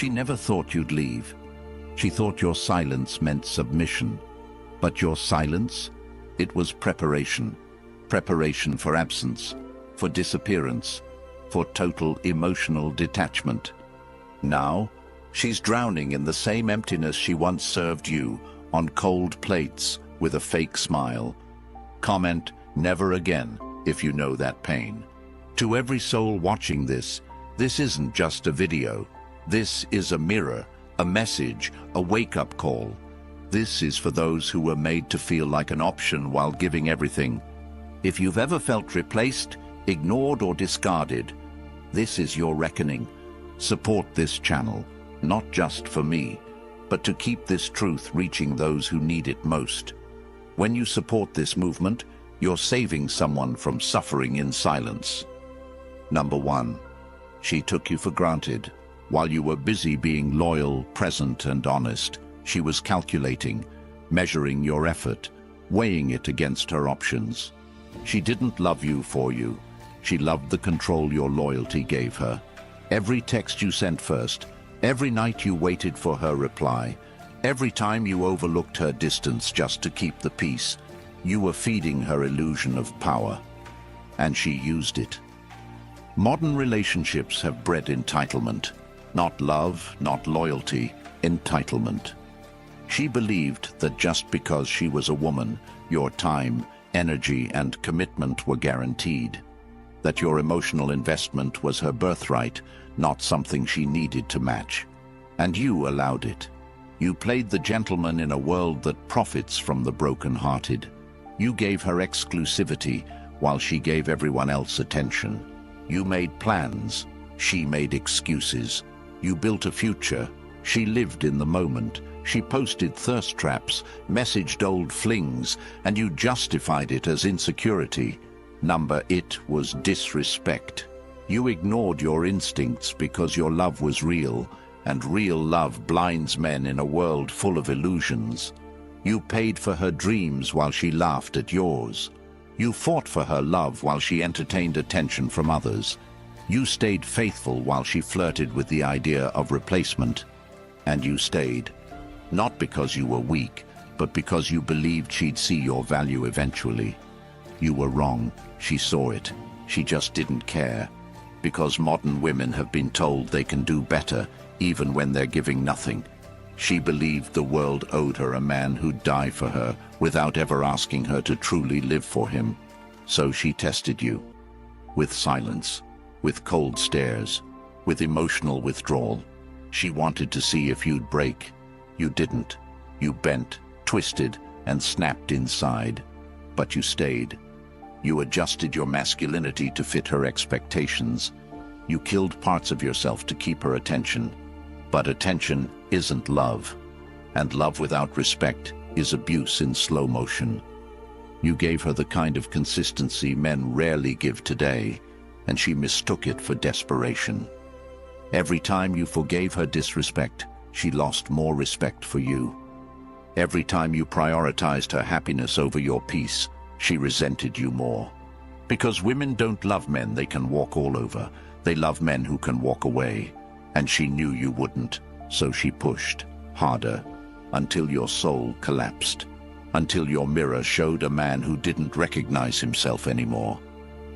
She never thought you'd leave. She thought your silence meant submission. But your silence? It was preparation. Preparation for absence, for disappearance, for total emotional detachment. Now, she's drowning in the same emptiness she once served you, on cold plates, with a fake smile. Comment, "Never again," if you know that pain. To every soul watching this isn't just a video. This is a mirror, a message, a wake-up call. This is for those who were made to feel like an option while giving everything. If you've ever felt replaced, ignored or discarded, this is your reckoning. Support this channel, not just for me, but to keep this truth reaching those who need it most. When you support this movement, you're saving someone from suffering in silence. Number 1. She took you for granted. While you were busy being loyal, present, and honest, she was calculating, measuring your effort, weighing it against her options. She didn't love you for you. She loved the control your loyalty gave her. Every text you sent first, every night you waited for her reply, every time you overlooked her distance just to keep the peace, you were feeding her illusion of power. And she used it. Modern relationships have bred entitlement. Not love, not loyalty, entitlement. She believed that just because she was a woman, your time, energy, and commitment were guaranteed. That your emotional investment was her birthright, not something she needed to match. And you allowed it. You played the gentleman in a world that profits from the broken-hearted. You gave her exclusivity while she gave everyone else attention. You made plans, she made excuses. You built a future, she lived in the moment. She posted thirst traps, messaged old flings, and you justified it as insecurity. It was disrespect. You ignored your instincts because your love was real, and real love blinds men in a world full of illusions. You paid for her dreams while she laughed at yours. You fought for her love while she entertained attention from others. You stayed faithful while she flirted with the idea of replacement. And you stayed. Not because you were weak, but because you believed she'd see your value eventually. You were wrong. She saw it. She just didn't care. Because modern women have been told they can do better, even when they're giving nothing. She believed the world owed her a man who'd die for her, without ever asking her to truly live for him. So she tested you. With silence, with cold stares, with emotional withdrawal. She wanted to see if you'd break. You didn't. You bent, twisted, and snapped inside. But you stayed. You adjusted your masculinity to fit her expectations. You killed parts of yourself to keep her attention. But attention isn't love. And love without respect is abuse in slow motion. You gave her the kind of consistency men rarely give today, and she mistook it for desperation. Every time you forgave her disrespect, she lost more respect for you. Every time you prioritized her happiness over your peace, she resented you more. Because women don't love men they can walk all over. They love men who can walk away. And she knew you wouldn't, so she pushed harder, until your soul collapsed, until your mirror showed a man who didn't recognize himself anymore.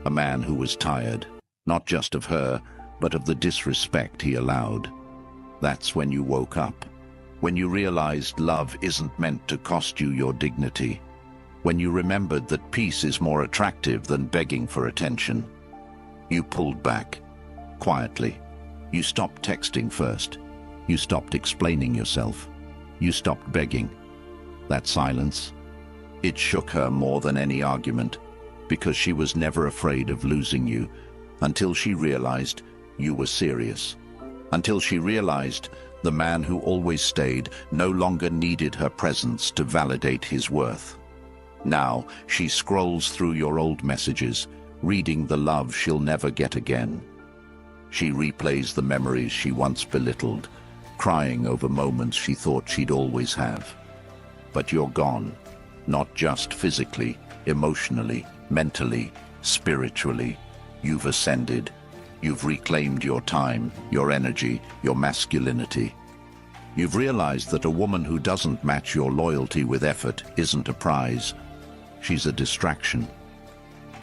A man who was tired, not just of her, but of the disrespect he allowed. That's when you woke up. When you realized love isn't meant to cost you your dignity. When you remembered that peace is more attractive than begging for attention. You pulled back, quietly. You stopped texting first. You stopped explaining yourself. You stopped begging. That silence, it shook her more than any argument, because she was never afraid of losing you, until she realized you were serious. Until she realized the man who always stayed no longer needed her presence to validate his worth. Now she scrolls through your old messages, reading the love she'll never get again. She replays the memories she once belittled, crying over moments she thought she'd always have. But you're gone, not just physically, emotionally, mentally, spiritually. You've ascended. You've reclaimed your time, your energy, your masculinity. You've realized that a woman who doesn't match your loyalty with effort isn't a prize. She's a distraction.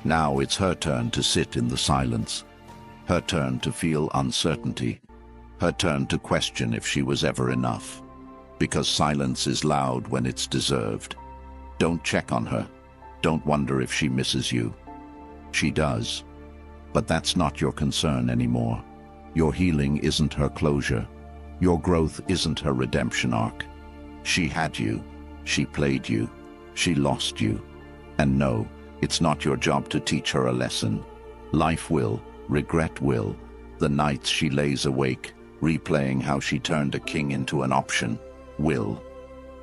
Now it's her turn to sit in the silence, her turn to feel uncertainty, her turn to question if she was ever enough. Because silence is loud when it's deserved. Don't check on her. Don't wonder if she misses you. She does. But that's not your concern anymore. Your healing isn't her closure. Your growth isn't her redemption arc. She had you. She played you. She lost you. And no, it's not your job to teach her a lesson. Life will, regret will. The nights she lays awake, replaying how she turned a king into an option, will.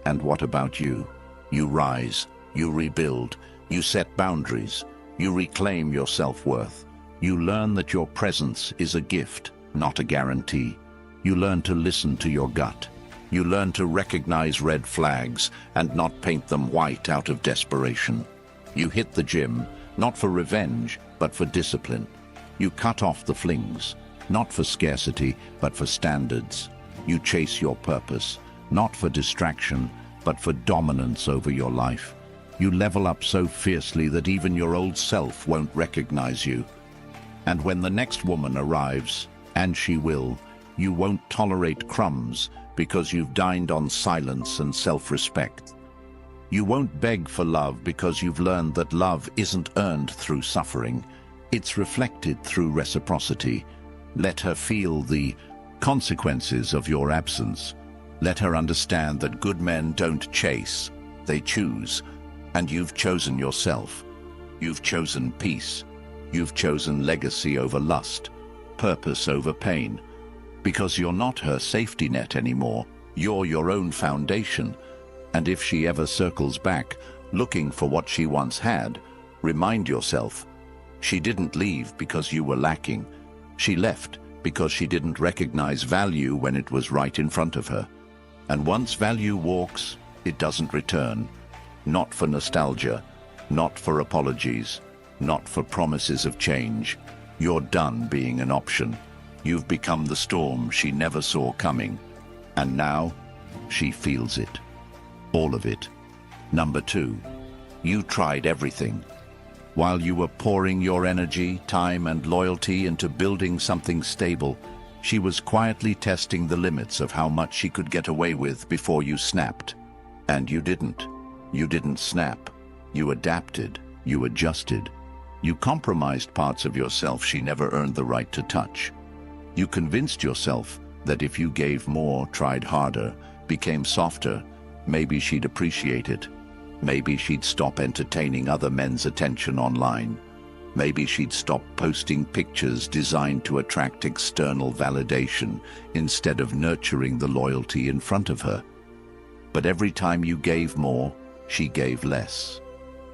And what about you? You rise, you rebuild, you set boundaries, you reclaim your self-worth. You learn that your presence is a gift, not a guarantee. You learn to listen to your gut. You learn to recognize red flags and not paint them white out of desperation. You hit the gym, not for revenge, but for discipline. You cut off the flings, not for scarcity, but for standards. You chase your purpose, not for distraction, but for dominance over your life. You level up so fiercely that even your old self won't recognize you. And when the next woman arrives, and she will, you won't tolerate crumbs because you've dined on silence and self-respect. You won't beg for love because you've learned that love isn't earned through suffering. It's reflected through reciprocity. Let her feel the consequences of your absence. Let her understand that good men don't chase, they choose. And you've chosen yourself. You've chosen peace. You've chosen legacy over lust, purpose over pain. Because you're not her safety net anymore. You're your own foundation. And if she ever circles back, looking for what she once had, remind yourself, she didn't leave because you were lacking. She left because she didn't recognize value when it was right in front of her. And once value walks, it doesn't return. Not for nostalgia, not for apologies, not for promises of change. You're done being an option. You've become the storm she never saw coming. And now, she feels it. All of it. Number 2, you tried everything. While you were pouring your energy, time, and loyalty into building something stable, she was quietly testing the limits of how much she could get away with before you snapped. And you didn't. You didn't snap. You adapted. You adjusted. You compromised parts of yourself she never earned the right to touch. You convinced yourself that if you gave more, tried harder, became softer, maybe she'd appreciate it. Maybe she'd stop entertaining other men's attention online. Maybe she'd stop posting pictures designed to attract external validation instead of nurturing the loyalty in front of her. But every time you gave more, she gave less.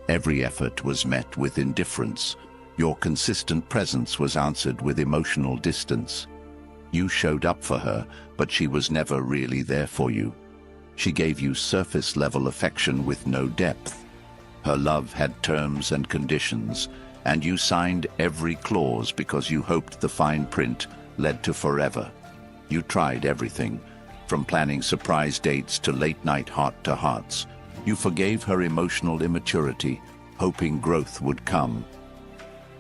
Every effort was met with indifference. Your consistent presence was answered with emotional distance. You showed up for her, but she was never really there for you. She gave you surface-level affection with no depth. Her love had terms and conditions, and you signed every clause because you hoped the fine print led to forever. You tried everything, from planning surprise dates to late-night heart-to-hearts. You forgave her emotional immaturity, hoping growth would come.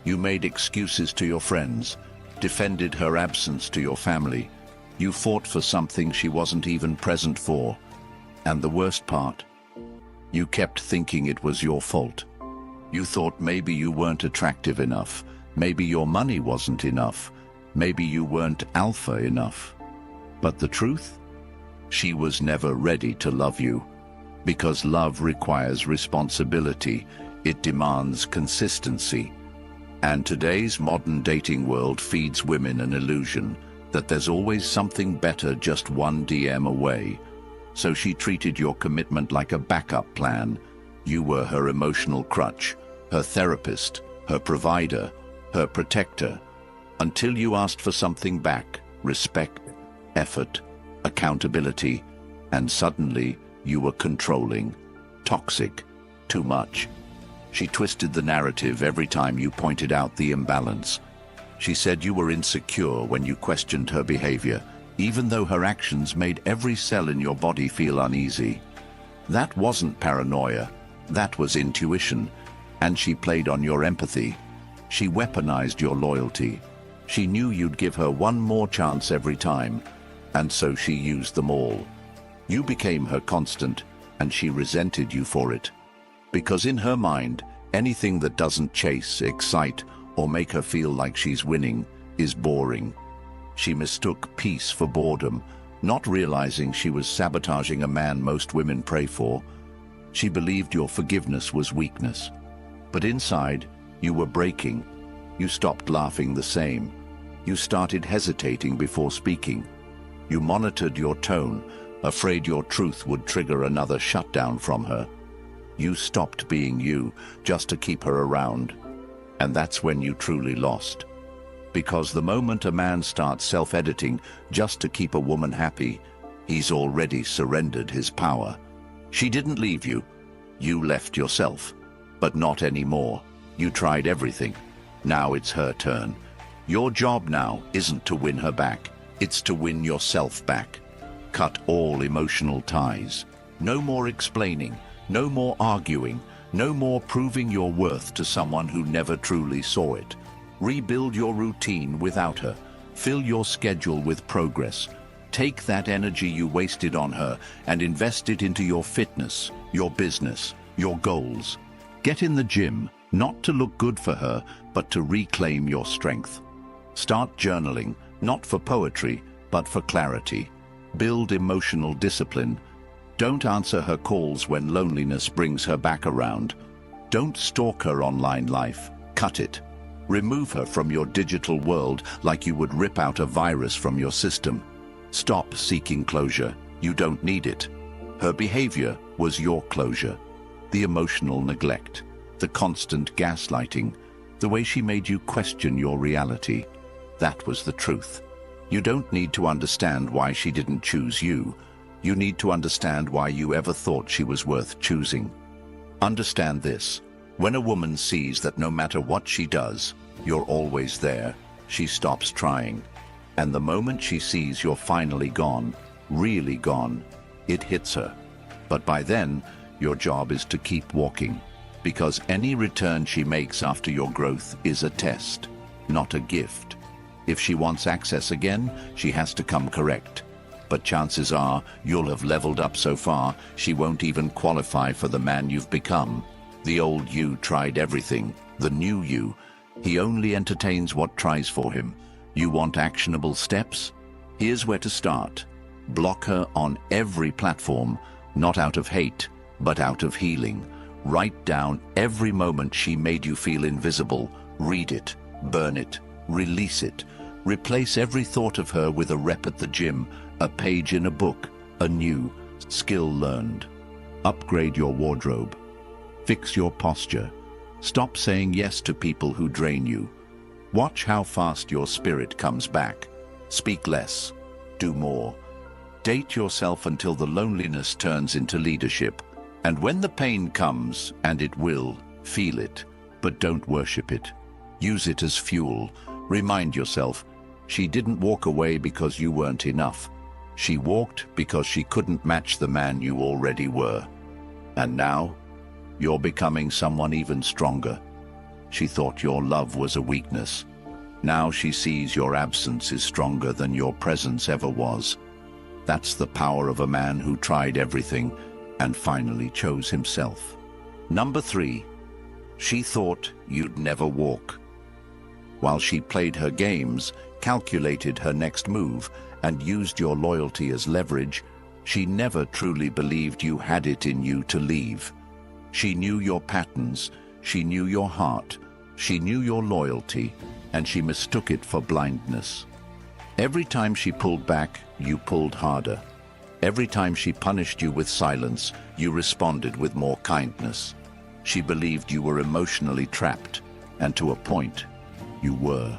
You made excuses to your friends, defended her absence to your family. You fought for something she wasn't even present for. And the worst part, you kept thinking it was your fault. You thought maybe you weren't attractive enough, maybe your money wasn't enough, maybe you weren't alpha enough. But the truth? She was never ready to love you. Because love requires responsibility, it demands consistency. And today's modern dating world feeds women an illusion that there's always something better just one DM away. So she treated your commitment like a backup plan. You were her emotional crutch, her therapist, her provider, her protector, until you asked for something back: respect, effort, accountability, and suddenly you were controlling, toxic, too much. She twisted the narrative every time you pointed out the imbalance. She said you were insecure when you questioned her behavior, even though her actions made every cell in your body feel uneasy. That wasn't paranoia, that was intuition, and she played on your empathy. She weaponized your loyalty. She knew you'd give her one more chance every time, and so she used them all. You became her constant, and she resented you for it. Because in her mind, anything that doesn't chase, excite, or make her feel like she's winning is boring. She mistook peace for boredom, not realizing she was sabotaging a man most women pray for. She believed your forgiveness was weakness. But inside, you were breaking. You stopped laughing the same. You started hesitating before speaking. You monitored your tone, afraid your truth would trigger another shutdown from her. You stopped being you, just to keep her around. And that's when you truly lost. Because the moment a man starts self-editing just to keep a woman happy, he's already surrendered his power. She didn't leave you. You left yourself. But not anymore. You tried everything. Now it's her turn. Your job now isn't to win her back. It's to win yourself back. Cut all emotional ties. No more explaining. No more arguing. No more proving your worth to someone who never truly saw it. Rebuild your routine without her. Fill your schedule with progress. Take that energy you wasted on her and invest it into your fitness, your business, your goals. Get in the gym, not to look good for her, but to reclaim your strength. Start journaling, not for poetry, but for clarity. Build emotional discipline. Don't answer her calls when loneliness brings her back around. Don't stalk her online life. Cut it. Remove her from your digital world like you would rip out a virus from your system. Stop seeking closure. You don't need it. Her behavior was your closure. The emotional neglect, the constant gaslighting, the way she made you question your reality. That was the truth. You don't need to understand why she didn't choose you. You need to understand why you ever thought she was worth choosing. Understand this. When a woman sees that no matter what she does, you're always there, she stops trying. And the moment she sees you're finally gone, really gone, it hits her. But by then, your job is to keep walking, because any return she makes after your growth is a test, not a gift. If she wants access again, she has to come correct. But chances are you'll have leveled up so far, she won't even qualify for the man you've become. The old you tried everything. The new you, he only entertains what tries for him. You want actionable steps? Here's where to start. Block her on every platform, not out of hate, but out of healing. Write down every moment she made you feel invisible. Read it, burn it, release it. Replace every thought of her with a rep at the gym, a page in a book, a new skill learned. Upgrade your wardrobe. Fix your posture. Stop saying yes to people who drain you. Watch how fast your spirit comes back. Speak less. Do more. Date yourself until the loneliness turns into leadership. And when the pain comes, and it will, feel it, but don't worship it. Use it as fuel. Remind yourself, she didn't walk away because you weren't enough. She walked because she couldn't match the man you already were. And now, you're becoming someone even stronger. She thought your love was a weakness. Now she sees your absence is stronger than your presence ever was. That's the power of a man who tried everything and finally chose himself. Number 3, she thought you'd never walk. While she played her games, calculated her next move, and used your loyalty as leverage, she never truly believed you had it in you to leave. She knew your patterns, she knew your heart, she knew your loyalty, and she mistook it for blindness. Every time she pulled back, you pulled harder. Every time she punished you with silence, you responded with more kindness. She believed you were emotionally trapped, and to a point, you were.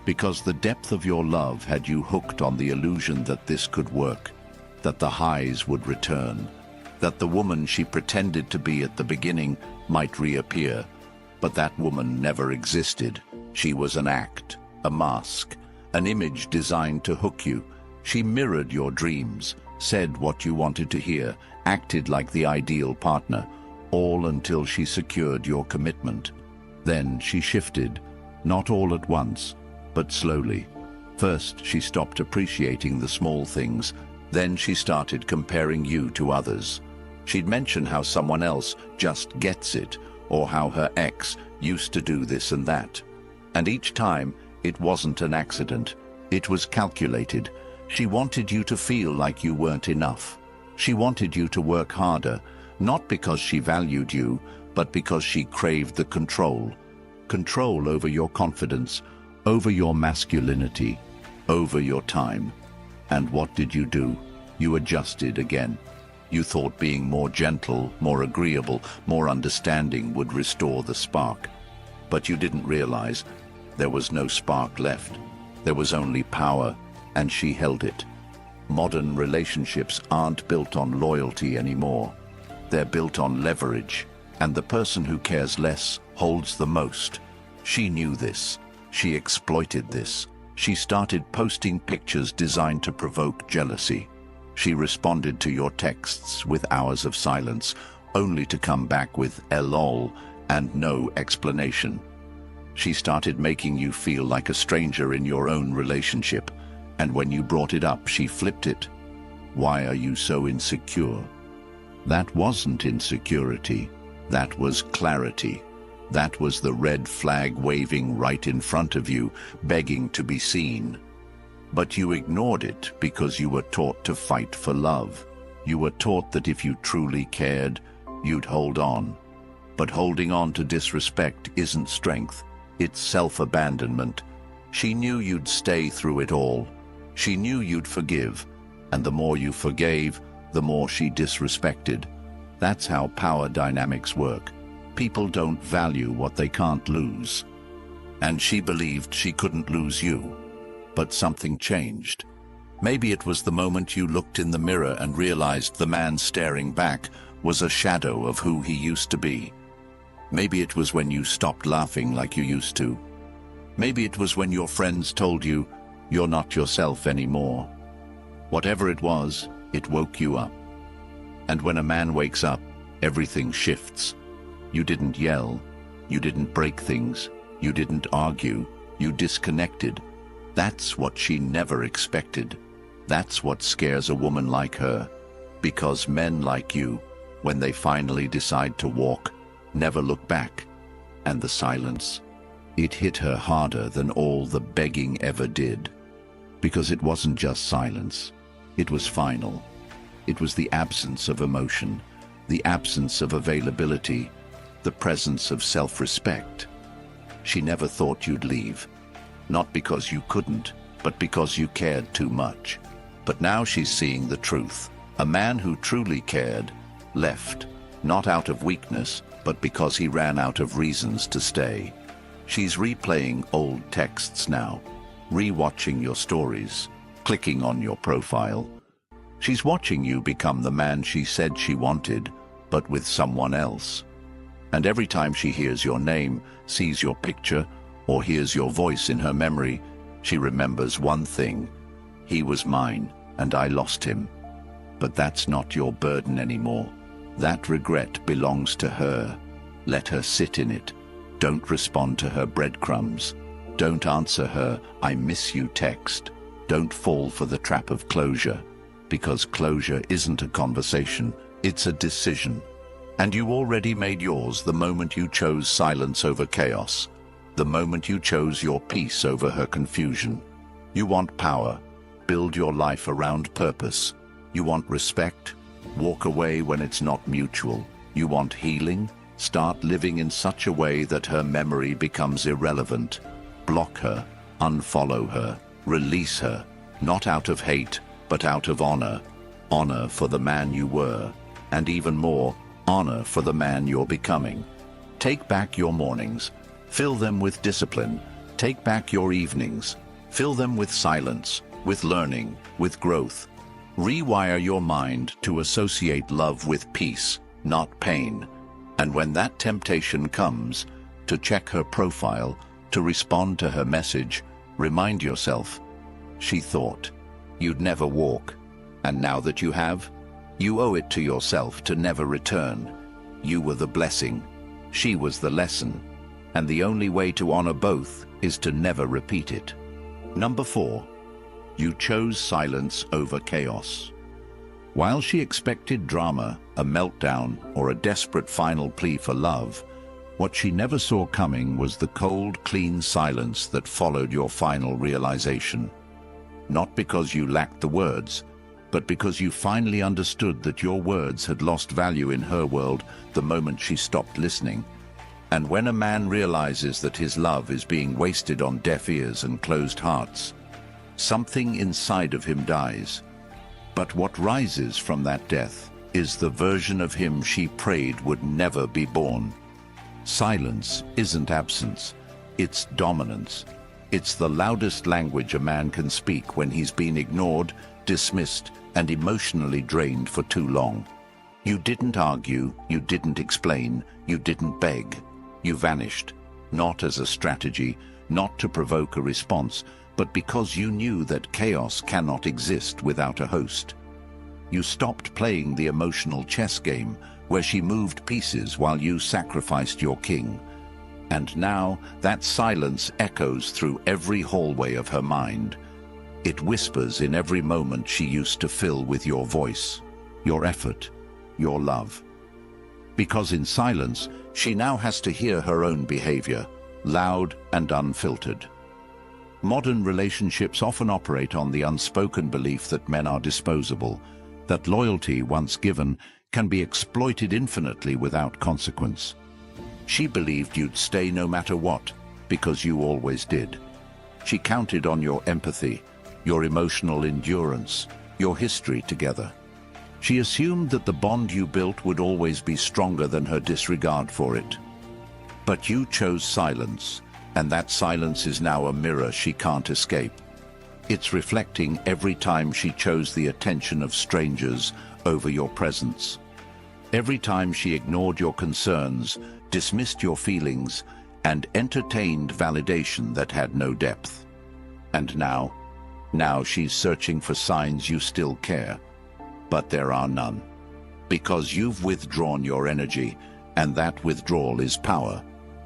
Because the depth of your love had you hooked on the illusion that this could work, that the highs would return, that the woman she pretended to be at the beginning might reappear. But that woman never existed. She was an act, a mask, an image designed to hook you. She mirrored your dreams, said what you wanted to hear, acted like the ideal partner, all until she secured your commitment. Then she shifted, not all at once, but slowly. First, she stopped appreciating the small things. Then she started comparing you to others. She'd mention how someone else just gets it, or how her ex used to do this and that. And each time, it wasn't an accident. It was calculated. She wanted you to feel like you weren't enough. She wanted you to work harder, not because she valued you, but because she craved the control. Control over your confidence, over your masculinity, over your time. And what did you do? You adjusted again. You thought being more gentle, more agreeable, more understanding would restore the spark. But you didn't realize there was no spark left. There was only power, and she held it. Modern relationships aren't built on loyalty anymore. They're built on leverage, and the person who cares less holds the most. She knew this. She exploited this. She started posting pictures designed to provoke jealousy. She responded to your texts with hours of silence, only to come back with "lol" and no explanation. She started making you feel like a stranger in your own relationship, and when you brought it up, she flipped it. Why are you so insecure? That wasn't insecurity. That was clarity. That was the red flag waving right in front of you, begging to be seen. But you ignored it because you were taught to fight for love. You were taught that if you truly cared, you'd hold on. But holding on to disrespect isn't strength, it's self-abandonment. She knew you'd stay through it all. She knew you'd forgive, and the more you forgave, the more she disrespected. That's how power dynamics work. People don't value what they can't lose. And she believed she couldn't lose you. But something changed. Maybe it was the moment you looked in the mirror and realized the man staring back was a shadow of who he used to be. Maybe it was when you stopped laughing like you used to. Maybe it was when your friends told you you're not yourself anymore. Whatever it was, it woke you up. And when a man wakes up, everything shifts. You didn't yell. You didn't break things. You didn't argue. You disconnected. That's what she never expected. That's what scares a woman like her. Because men like you, when they finally decide to walk, never look back. And the silence, it hit her harder than all the begging ever did. Because it wasn't just silence. It was final. It was the absence of emotion, the absence of availability, the presence of self-respect. She never thought you'd leave. Not because you couldn't, but because you cared too much. But now she's seeing the truth. A man who truly cared left, not out of weakness, but because he ran out of reasons to stay. She's replaying old texts now, re-watching your stories, clicking on your profile. She's watching you become the man she said she wanted, but with someone else. And every time she hears your name, sees your picture, or hears your voice in her memory, she remembers one thing. He was mine, and I lost him. But that's not your burden anymore. That regret belongs to her. Let her sit in it. Don't respond to her breadcrumbs. Don't answer her "I miss you" text. Don't fall for the trap of closure. Because closure isn't a conversation, it's a decision. And you already made yours the moment you chose silence over chaos. The moment you chose your peace over her confusion. You want power. Build your life around purpose. You want respect. Walk away when it's not mutual. You want healing. Start living in such a way that her memory becomes irrelevant. Block her. Unfollow her. Release her. Not out of hate, but out of honor. Honor for the man you were. And even more, honor for the man you're becoming. Take back your mornings. Fill them with discipline. Take back your evenings. Fill them with silence, with learning, with growth. Rewire your mind to associate love with peace, not pain. And when that temptation comes, to check her profile, to respond to her message, Remind yourself, she thought, you'd never walk. And now that you have, you owe it to yourself to never return. You were the blessing, she was the lesson, and the only way to honor both is to never repeat it. Number 4. You chose silence over chaos. While she expected drama, a meltdown, or a desperate final plea for love, what she never saw coming was the cold, clean silence that followed your final realization. Not because you lacked the words, but because you finally understood that your words had lost value in her world the moment she stopped listening. And when a man realizes that his love is being wasted on deaf ears and closed hearts, something inside of him dies. But what rises from that death is the version of him she prayed would never be born. Silence isn't absence, it's dominance. It's the loudest language a man can speak when he's been ignored, dismissed, and emotionally drained for too long. You didn't argue, you didn't explain, you didn't beg. You vanished, not as a strategy, not to provoke a response, but because you knew that chaos cannot exist without a host. You stopped playing the emotional chess game, where she moved pieces while you sacrificed your king. And now that silence echoes through every hallway of her mind. It whispers in every moment she used to fill with your voice, your effort, your love. Because in silence, she now has to hear her own behavior, loud and unfiltered. Modern relationships often operate on the unspoken belief that men are disposable, that loyalty, once given, can be exploited infinitely without consequence. She believed you'd stay no matter what, because you always did. She counted on your empathy, your emotional endurance, your history together. She assumed that the bond you built would always be stronger than her disregard for it. But you chose silence, and that silence is now a mirror she can't escape. It's reflecting every time she chose the attention of strangers over your presence. Every time she ignored your concerns, dismissed your feelings, and entertained validation that had no depth. And now she's searching for signs you still care. But there are none. Because you've withdrawn your energy, and that withdrawal is power.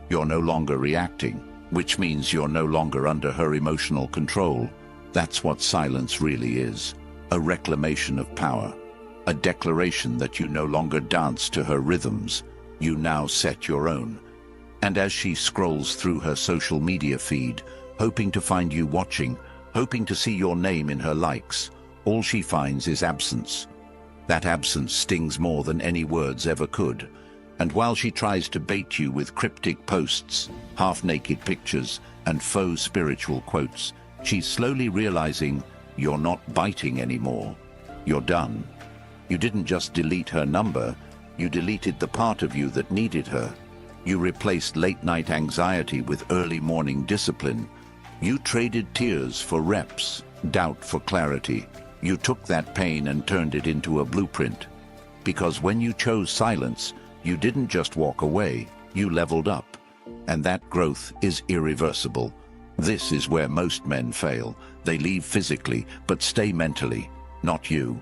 You're no longer reacting, which means you're no longer under her emotional control. That's what silence really is, a reclamation of power, a declaration that you no longer dance to her rhythms, you now set your own. And as she scrolls through her social media feed, hoping to find you watching, hoping to see your name in her likes, all she finds is absence. That absence stings more than any words ever could. And while she tries to bait you with cryptic posts, half-naked pictures, and faux spiritual quotes, she's slowly realizing you're not biting anymore. You're done. You didn't just delete her number, you deleted the part of you that needed her. You replaced late-night anxiety with early morning discipline. You traded tears for reps, doubt for clarity. You took that pain and turned it into a blueprint. Because when you chose silence, you didn't just walk away, you leveled up. And that growth is irreversible. This is where most men fail. They leave physically, but stay mentally. Not you.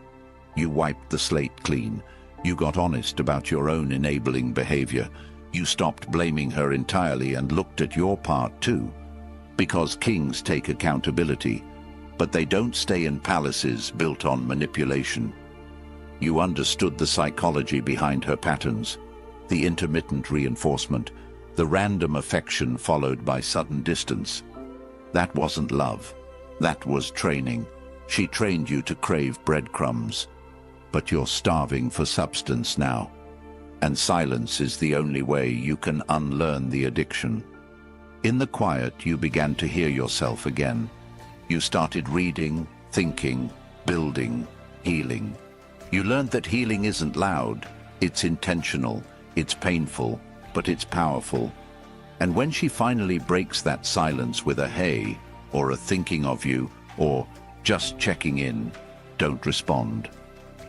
You wiped the slate clean. You got honest about your own enabling behavior. You stopped blaming her entirely and looked at your part too. Because kings take accountability, but they don't stay in palaces built on manipulation. You understood the psychology behind her patterns, the intermittent reinforcement, the random affection followed by sudden distance. That wasn't love. That was training. She trained you to crave breadcrumbs. But you're starving for substance now. And silence is the only way you can unlearn the addiction. In the quiet, you began to hear yourself again. You started reading, thinking, building, healing. You learned that healing isn't loud, it's intentional, it's painful, but it's powerful. And when she finally breaks that silence with a hey, or a thinking of you, or just checking in, don't respond.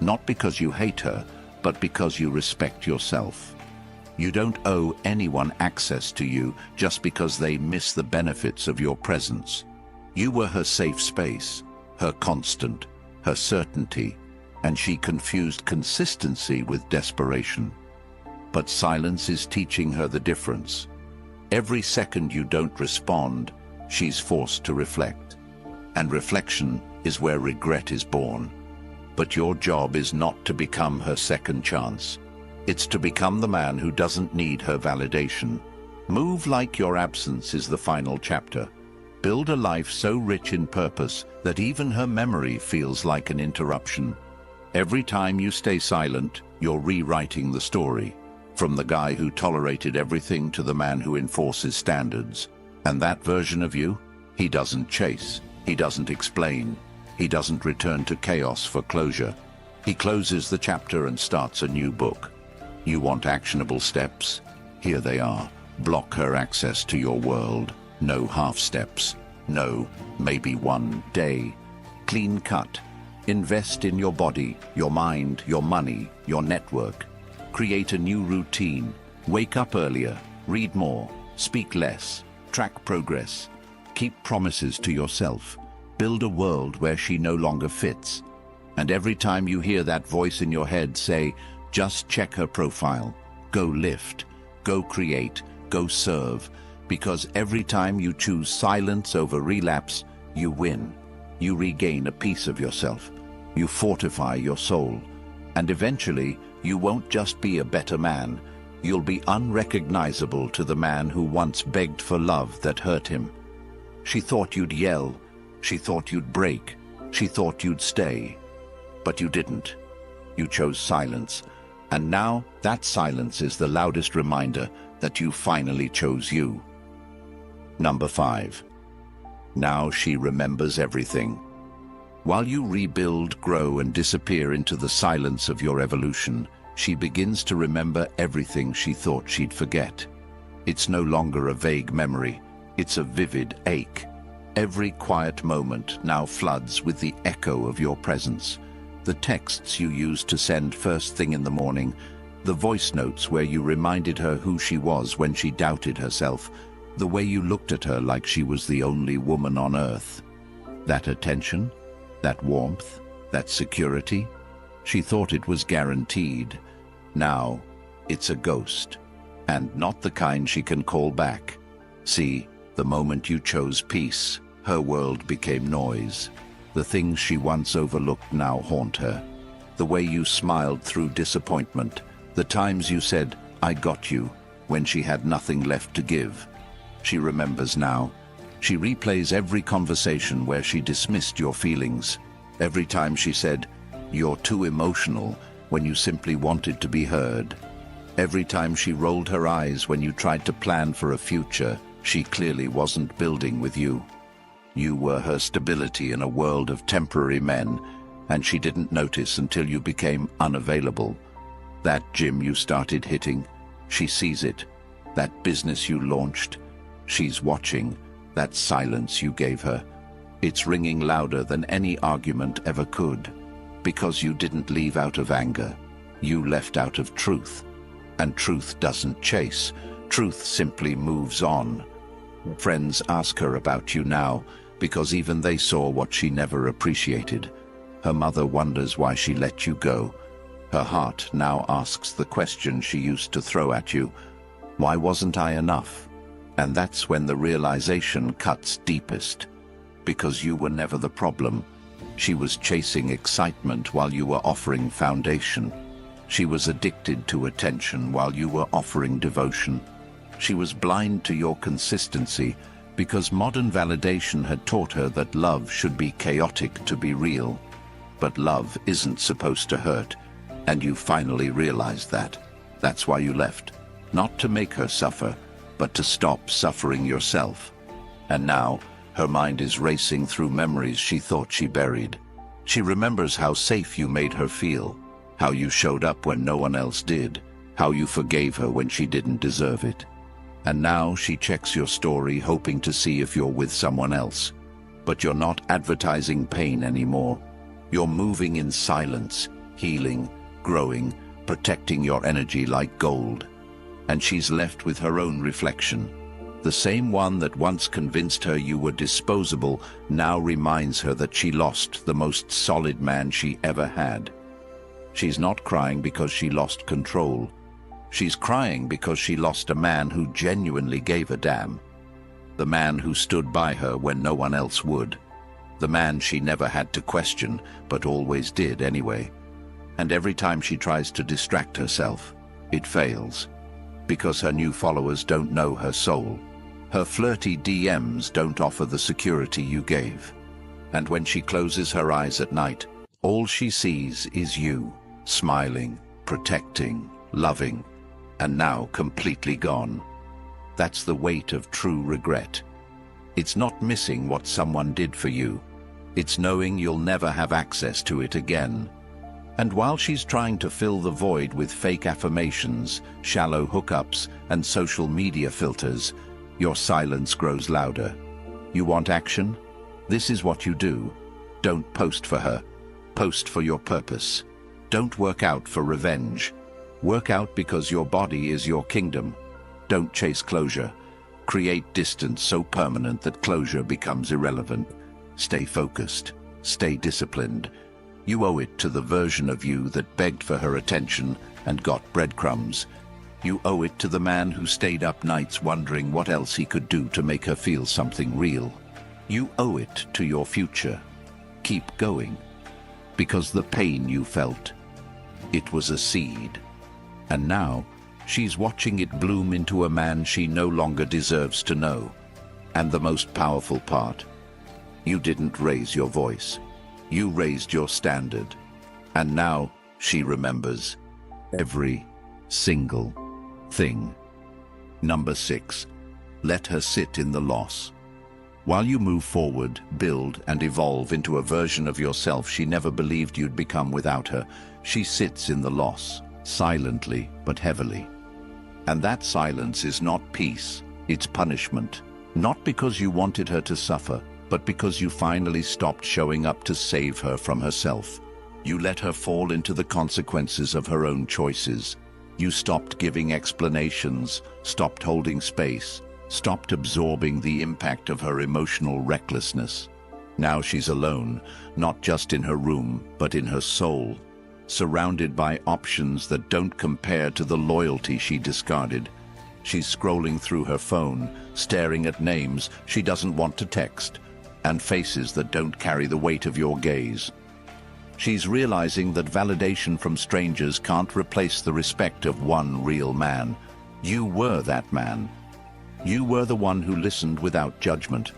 Not because you hate her, but because you respect yourself. You don't owe anyone access to you just because they miss the benefits of your presence. You were her safe space, her constant, her certainty, and she confused consistency with desperation. But silence is teaching her the difference. Every second you don't respond, she's forced to reflect. And reflection is where regret is born. But your job is not to become her second chance. It's to become the man who doesn't need her validation. Move like your absence is the final chapter. Build a life so rich in purpose that even her memory feels like an interruption. Every time you stay silent, you're rewriting the story. From the guy who tolerated everything to the man who enforces standards. And that version of you, he doesn't chase, he doesn't explain, he doesn't return to chaos for closure. He closes the chapter and starts a new book. You want actionable steps? Here they are. Block her access to your world. No half steps. No, maybe one day. Clean cut. Invest in your body, your mind, your money, your network. Create a new routine. Wake up earlier. Read more. Speak less. Track progress. Keep promises to yourself. Build a world where she no longer fits. And every time you hear that voice in your head say, just check her profile. Go lift. Go create. Go serve. Because every time you choose silence over relapse, you win. You regain a piece of yourself. You fortify your soul. And eventually, you won't just be a better man. You'll be unrecognizable to the man who once begged for love that hurt him. She thought you'd yell. She thought you'd break. She thought you'd stay. But you didn't. You chose silence. And now, that silence is the loudest reminder that you finally chose you. Number 5. Now she remembers everything. While you rebuild, grow, and disappear into the silence of your evolution, she begins to remember everything she thought she'd forget. It's no longer a vague memory, it's a vivid ache. Every quiet moment now floods with the echo of your presence. The texts you used to send first thing in the morning, the voice notes where you reminded her who she was when she doubted herself, the way you looked at her like she was the only woman on earth. That attention, that warmth, that security, she thought it was guaranteed. Now, it's a ghost, and not the kind she can call back. See, the moment you chose peace, her world became noise. The things she once overlooked now haunt her. The way you smiled through disappointment, the times you said, "I got you," when she had nothing left to give. She remembers now. She replays every conversation where she dismissed your feelings. Every time she said, "You're too emotional," when you simply wanted to be heard. Every time she rolled her eyes when you tried to plan for a future she clearly wasn't building with you. You were her stability in a world of temporary men, and she didn't notice until you became unavailable. That gym you started hitting, she sees it. That business you launched, she's watching. That silence you gave her, it's ringing louder than any argument ever could. Because you didn't leave out of anger, you left out of truth. And truth doesn't chase, truth simply moves on. Friends ask her about you now, because even they saw what she never appreciated. Her mother wonders why she let you go. Her heart now asks the question she used to throw at you: why wasn't I enough? And that's when the realization cuts deepest. Because you were never the problem. She was chasing excitement while you were offering foundation. She was addicted to attention while you were offering devotion. She was blind to your consistency because modern validation had taught her that love should be chaotic to be real. But love isn't supposed to hurt, and you finally realized that. That's why you left. Not to make her suffer, but to stop suffering yourself. And now, her mind is racing through memories she thought she buried. She remembers how safe you made her feel, how you showed up when no one else did, how you forgave her when she didn't deserve it. And now she checks your story hoping to see if you're with someone else. But you're not advertising pain anymore. You're moving in silence, healing, growing, protecting your energy like gold. And she's left with her own reflection. The same one that once convinced her you were disposable now reminds her that she lost the most solid man she ever had. She's not crying because she lost control. She's crying because she lost a man who genuinely gave a damn. The man who stood by her when no one else would. The man she never had to question, but always did anyway. And every time she tries to distract herself, it fails. Because her new followers don't know her soul. Her flirty DMs don't offer the security you gave. And when she closes her eyes at night, all she sees is you, smiling, protecting, loving, and now completely gone. That's the weight of true regret. It's not missing what someone did for you. It's knowing you'll never have access to it again. And while she's trying to fill the void with fake affirmations, shallow hookups, and social media filters, your silence grows louder. You want action? This is what you do. Don't post for her. Post for your purpose. Don't work out for revenge. Work out because your body is your kingdom. Don't chase closure. Create distance so permanent that closure becomes irrelevant. Stay focused. Stay disciplined. You owe it to the version of you that begged for her attention and got breadcrumbs. You owe it to the man who stayed up nights wondering what else he could do to make her feel something real. You owe it to your future. Keep going. Because the pain you felt, it was a seed. And now, she's watching it bloom into a man she no longer deserves to know. And the most powerful part, you didn't raise your voice. You raised your standard. And now, she remembers every single thing. Number 6. Let her sit in the loss. While you move forward, build, and evolve into a version of yourself she never believed you'd become without her, she sits in the loss. Silently but heavily. And that silence is not peace, it's punishment. Not because you wanted her to suffer, but because you finally stopped showing up to save her from herself. You let her fall into the consequences of her own choices. You stopped giving explanations, stopped holding space, stopped absorbing the impact of her emotional recklessness. Now she's alone, not just in her room, but in her soul. Surrounded by options that don't compare to the loyalty she discarded. She's scrolling through her phone, staring at names she doesn't want to text, and faces that don't carry the weight of your gaze. She's realizing that validation from strangers can't replace the respect of one real man. You were that man. You were the one who listened without judgment,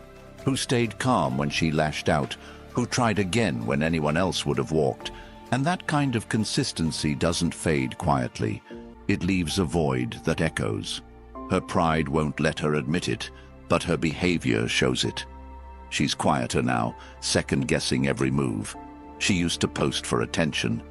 who stayed calm when she lashed out, who tried again when anyone else would have walked. And that kind of consistency doesn't fade quietly. It leaves a void that echoes. Her pride won't let her admit it, but her behavior shows it. She's quieter now, second-guessing every move. She used to post for attention.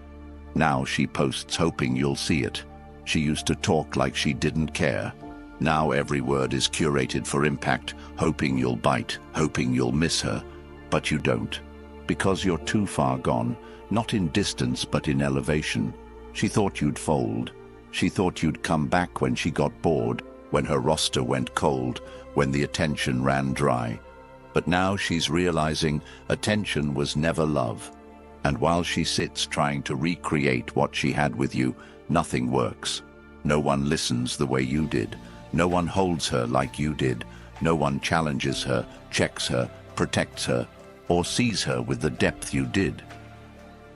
Now she posts hoping you'll see it. She used to talk like she didn't care. Now every word is curated for impact, hoping you'll bite, hoping you'll miss her. But you don't. Because you're too far gone. Not in distance, but in elevation. She thought you'd fold. She thought you'd come back when she got bored, when her roster went cold, when the attention ran dry. But now she's realizing attention was never love. And while she sits trying to recreate what she had with you, nothing works. No one listens the way you did. No one holds her like you did. No one challenges her, checks her, protects her, or sees her with the depth you did.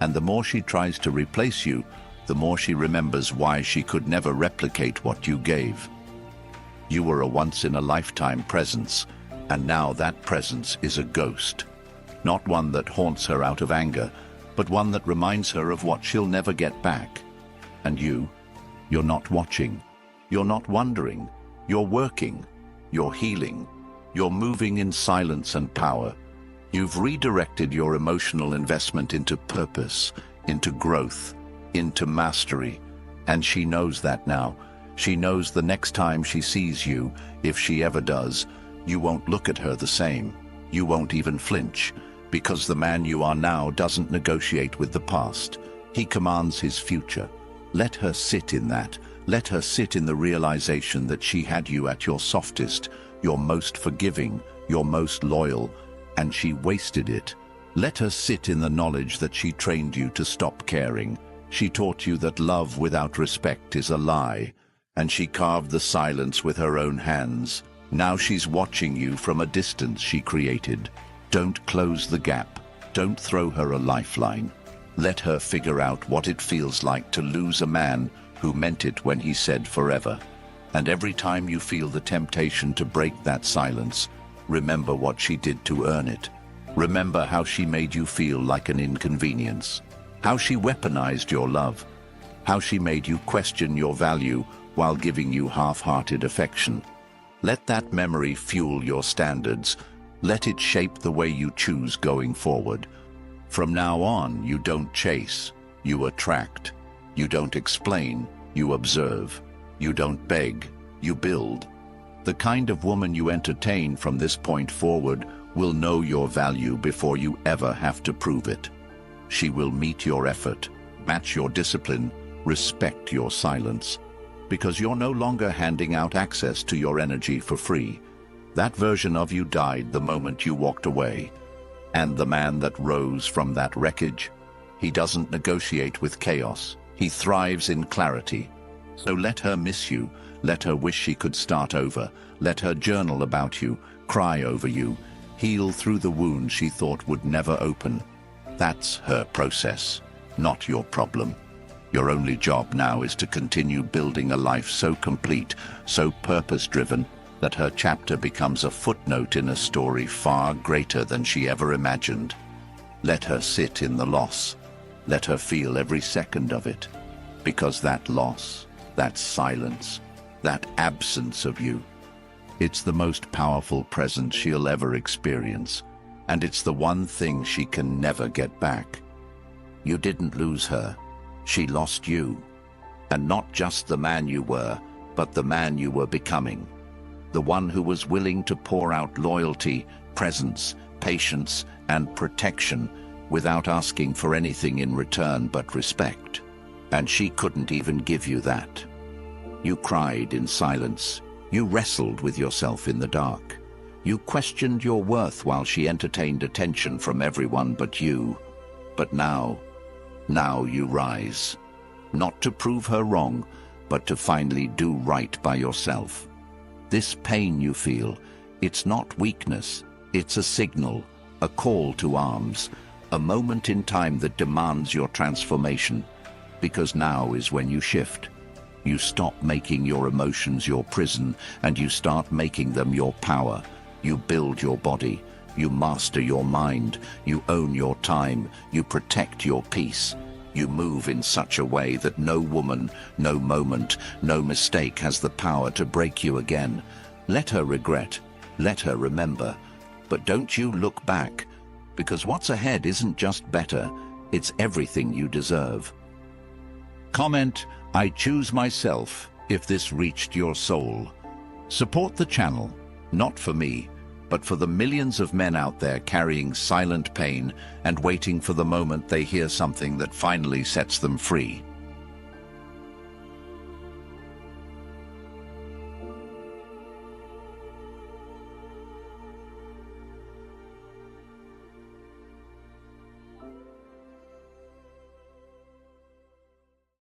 And the more she tries to replace you, the more she remembers why she could never replicate what you gave. You were a once-in-a-lifetime presence, and now that presence is a ghost. Not one that haunts her out of anger, but one that reminds her of what she'll never get back. And you're not watching. You're not wondering. You're working. You're healing. You're moving in silence and power. You've redirected your emotional investment into purpose, into growth, into mastery. And she knows that now. She knows the next time she sees you, if she ever does, you won't look at her the same. You won't even flinch, because the man you are now doesn't negotiate with the past. He commands his future. Let her sit in that. Let her sit in the realization that she had you at your softest, your most forgiving, your most loyal, and she wasted it. Let her sit in the knowledge that she trained you to stop caring. She taught you that love without respect is a lie, and she carved the silence with her own hands. Now she's watching you from a distance she created. Don't close the gap. Don't throw her a lifeline. Let her figure out what it feels like to lose a man who meant it when he said forever. And every time you feel the temptation to break that silence, remember what she did to earn it. Remember how she made you feel like an inconvenience, how she weaponized your love, how she made you question your value while giving you half-hearted affection. Let that memory fuel your standards. Let it shape the way you choose going forward. From now on, you don't chase, you attract. You don't explain, you observe. You don't beg, you build. The kind of woman you entertain from this point forward will know your value before you ever have to prove it. She will meet your effort, match your discipline, respect your silence, because you're no longer handing out access to your energy for free. That version of you died the moment you walked away. And the man that rose from that wreckage, he doesn't negotiate with chaos. He thrives in clarity. So let her miss you. Let her wish she could start over. Let her journal about you, cry over you, heal through the wounds she thought would never open. That's her process, not your problem. Your only job now is to continue building a life so complete, so purpose-driven, that her chapter becomes a footnote in a story far greater than she ever imagined. Let her sit in the loss. Let her feel every second of it. Because that loss, that silence, that absence of you, it's the most powerful present she'll ever experience, and it's the one thing she can never get back. You didn't lose her. She lost you. And not just the man you were, but the man you were becoming. The one who was willing to pour out loyalty, presence, patience, and protection without asking for anything in return but respect. And she couldn't even give you that. You cried in silence. You wrestled with yourself in the dark. You questioned your worth while she entertained attention from everyone but you. But now you rise. Not to prove her wrong, but to finally do right by yourself. This pain you feel, it's not weakness, it's a signal, a call to arms, a moment in time that demands your transformation. Because now is when you shift. You stop making your emotions your prison, and you start making them your power. You build your body, you master your mind, you own your time, you protect your peace. You move in such a way that no woman, no moment, no mistake has the power to break you again. Let her regret, let her remember, but don't you look back, because what's ahead isn't just better, it's everything you deserve. Comment, I choose myself, if this reached your soul. Support the channel, not for me, but for the millions of men out there carrying silent pain and waiting for the moment they hear something that finally sets them free.